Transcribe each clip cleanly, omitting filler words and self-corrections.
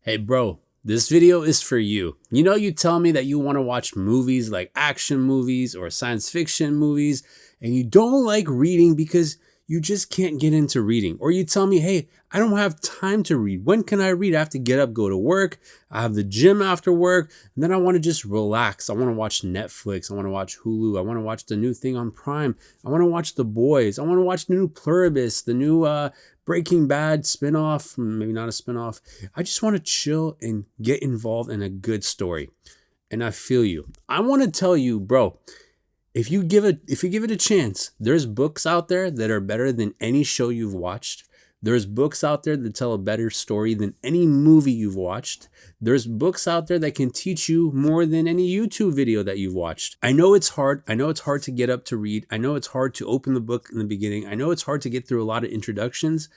Hey bro, this video is for you. You know, you tell me that you want to watch movies like action movies or science fiction movies, and you don't like reading because you just can't get into reading. Or you tell me, hey, I don't have time to read. When can I read? I have to get up, go to work. I have the gym after work, and then I want to just relax. I want to watch Netflix. I want to watch Hulu. I want to watch the new thing on Prime. I want to watch The Boys. I want to watch the new Pluribus, the new Breaking Bad spinoff, maybe not a spinoff. I just want to chill and get involved in a good story. And I feel you. I want to tell you, bro, if you give it a chance, there's books out there that are better than any show you've watched. There's books out there that tell a better story than any movie you've watched. There's books out there that can teach you more than any YouTube video that you've watched. I know it's hard. I know it's hard to get up to read. I know it's hard to open the book in the beginning. I know it's hard to get through a lot of introductions.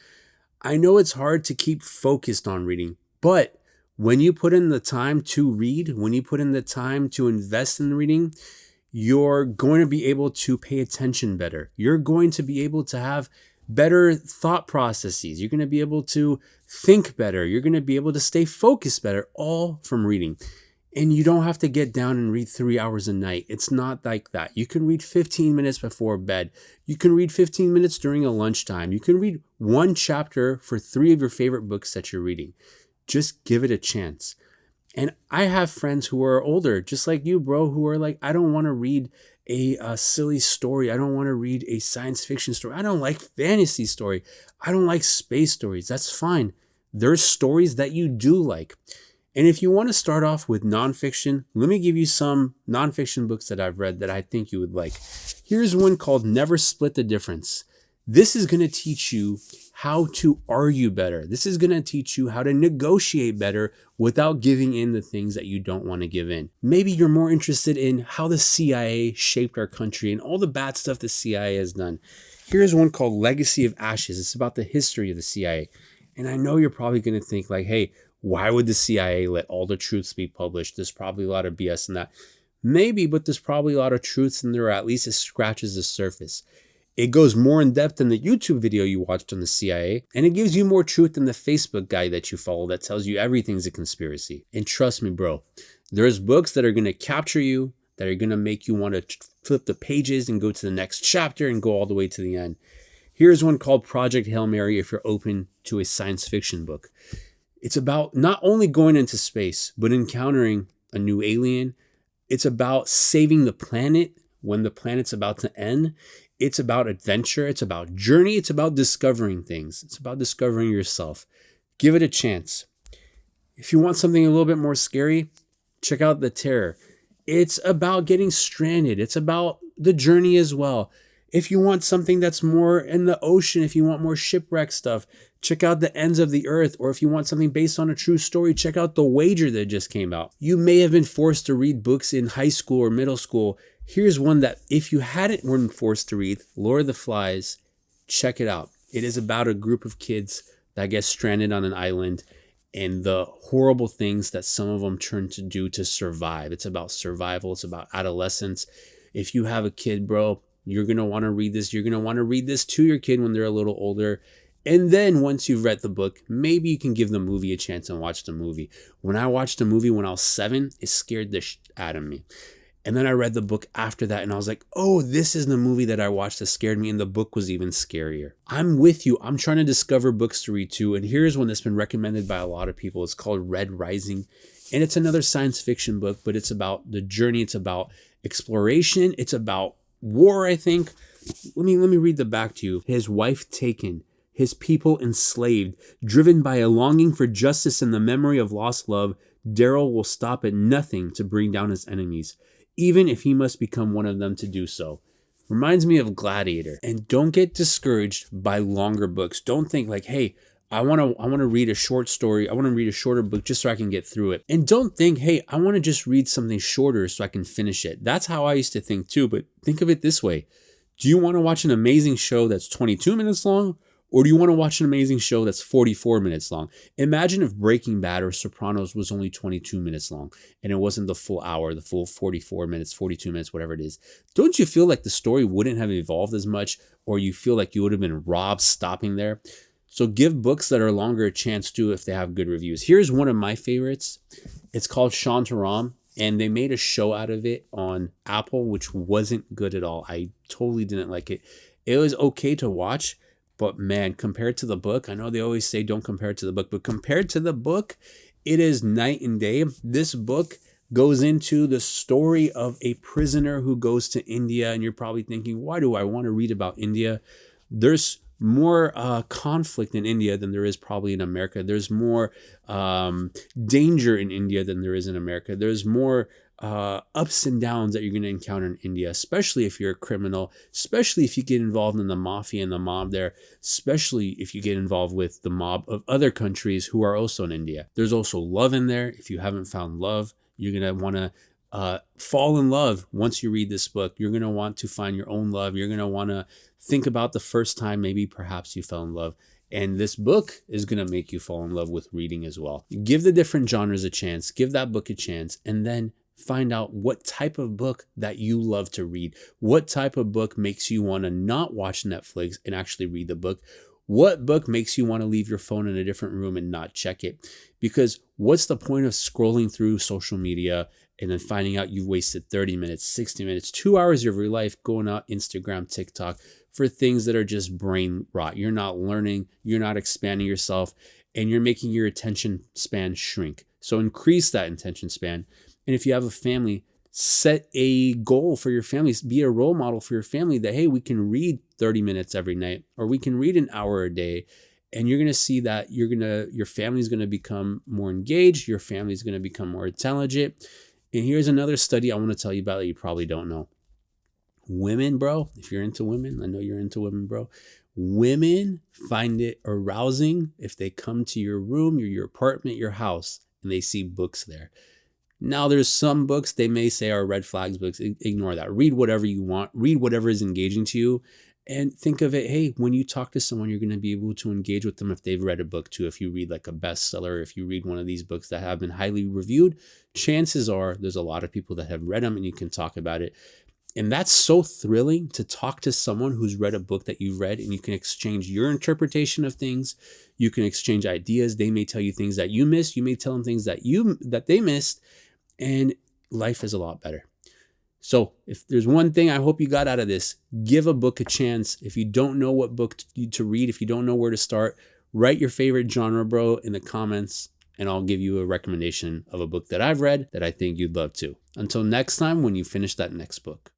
I know it's hard to keep focused on reading. But when you put in the time to read, when you put in the time to invest in reading, you're going to be able to pay attention better. You're going to be able to have better thought processes. You're going to be able to think better. You're going to be able to stay focused better, all from reading. And you don't have to get down and read 3 hours a night. It's not like that. You can read 15 minutes before bed. You can read 15 minutes during a lunchtime. You can read one chapter for 3 of your favorite books that you're reading. Just give it a chance. And I have friends who are older, just like you, bro, who are like, I don't want to read a silly story. I don't want to read a science fiction story. I don't like fantasy story. I don't like space stories. That's fine. There's stories that you do like. And if you want to start off with nonfiction, let me give you some nonfiction books that I've read that I think you would like. Here's one called Never Split the Difference. This is going to teach you how to argue better. This is going to teach you how to negotiate better without giving in the things that you don't want to give in. Maybe you're more interested in how the CIA shaped our country and all the bad stuff the CIA has done. Here's one called Legacy of Ashes. It's about the history of the CIA. And I know you're probably going to think like, hey, why would the CIA let all the truths be published? There's probably a lot of BS in that. Maybe, but there's probably a lot of truths in there, or at least it scratches the surface. It goes more in depth than the YouTube video you watched on the CIA, and it gives you more truth than the Facebook guy that you follow that tells you everything's a conspiracy. And trust me, bro, there's books that are going to capture you, that are going to make you want to flip the pages and go to the next chapter and go all the way to the end. Here's one called Project Hail Mary if you're open to a science fiction book. It's about not only going into space, but encountering a new alien. It's about saving the planet when the planet's about to end. It's about adventure. It's about journey. It's about discovering things. It's about discovering yourself. Give it a chance. If you want something a little bit more scary, check out The Terror. It's about getting stranded. It's about the journey as well. If you want something that's more in the ocean, if you want more shipwreck stuff, check out The Ends of the Earth. Or if you want something based on a true story, check out The Wager that just came out. You may have been forced to read books in high school or middle school. Here's one that if you hadn't been forced to read, Lord of the Flies, check it out. It is about a group of kids that get stranded on an island and the horrible things that some of them turn to do to survive. It's about survival. It's about adolescence. If you have a kid, bro, you're going to want to read this. You're going to want to read this to your kid when they're a little older. And then once you've read the book, maybe you can give the movie a chance and watch the movie. When I watched the movie when I was 7, it scared the shit out of me. And then I read the book after that and I was like, oh, this is the movie that I watched that scared me. And the book was even scarier. I'm with you. I'm trying to discover books to read too. And here's one that's been recommended by a lot of people. It's called Red Rising. And it's another science fiction book, but it's about the journey. It's about exploration. It's about war, I think. Let me read the back to you. His wife taken, his people enslaved, driven by a longing for justice and the memory of lost love, Daryl will stop at nothing to bring down his enemies, even if he must become one of them to do so. Reminds me of Gladiator. And don't get discouraged by longer books. Don't think like, hey, I want to read a short story. I want to read a shorter book just so I can get through it. And don't think, hey, I want to just read something shorter so I can finish it. That's how I used to think too. But think of it this way. Do you want to watch an amazing show that's 22 minutes long? Or do you want to watch an amazing show that's 44 minutes long? Imagine if Breaking Bad or Sopranos was only 22 minutes long and it wasn't the full hour, the full 44 minutes, 42 minutes, whatever it is. Don't you feel like the story wouldn't have evolved as much, or you feel like you would have been robbed stopping there? So give books that are longer a chance too if they have good reviews. Here's one of my favorites. It's called Shantaram, and they made a show out of it on Apple, which wasn't good at all. I totally didn't like it. It was okay to watch, but man, compared to the book, I know they always say don't compare it to the book, but compared to the book, it is night and day. This book goes into the story of a prisoner who goes to India, and you're probably thinking, why do I want to read about India? There's more conflict in India than there is probably in America. There's more danger in India than there is in America. There's more ups and downs that you're going to encounter in India, especially if you're a criminal, especially if you get involved in the mafia and the mob there, especially if you get involved with the mob of other countries who are also in India. There's also love in there. If you haven't found love, you're going to want to fall in love once you read this book. You're going to want to find your own love. You're going to want to think about the first time maybe perhaps you fell in love. And this book is going to make you fall in love with reading as well. Give the different genres a chance. Give that book a chance. And then find out what type of book that you love to read. What type of book makes you want to not watch Netflix and actually read the book? What book makes you want to leave your phone in a different room and not check it? Because what's the point of scrolling through social media and then finding out you've wasted 30 minutes, 60 minutes, 2 hours of your life going out Instagram, TikTok for things that are just brain rot? You're not learning, you're not expanding yourself, and you're making your attention span shrink. So increase that attention span. And if you have a family, set a goal for your family. Be a role model for your family that, hey, we can read 30 minutes every night, or we can read an hour a day. And you're going to see that your family's going to become more engaged. Your family's going to become more intelligent. And here's another study I want to tell you about that you probably don't know. Women, bro, if you're into women, I know you're into women, bro. Women find it arousing if they come to your room, your apartment, your house, and they see books there. Now, there's some books they may say are red flags books. Ignore that. Read whatever you want. Read whatever is engaging to you. And think of it, hey, when you talk to someone, you're going to be able to engage with them if they've read a book too. If you read like a bestseller, if you read one of these books that have been highly reviewed, chances are there's a lot of people that have read them and you can talk about it. And that's so thrilling to talk to someone who's read a book that you've read, and you can exchange your interpretation of things. You can exchange ideas. They may tell you things that you missed. You may tell them things that they missed. And life is a lot better. So if there's one thing I hope you got out of this, give a book a chance. If you don't know what book to read, if you don't know where to start, write your favorite genre, bro, in the comments, and I'll give you a recommendation of a book that I've read that I think you'd love too. Until next time, when you finish that next book.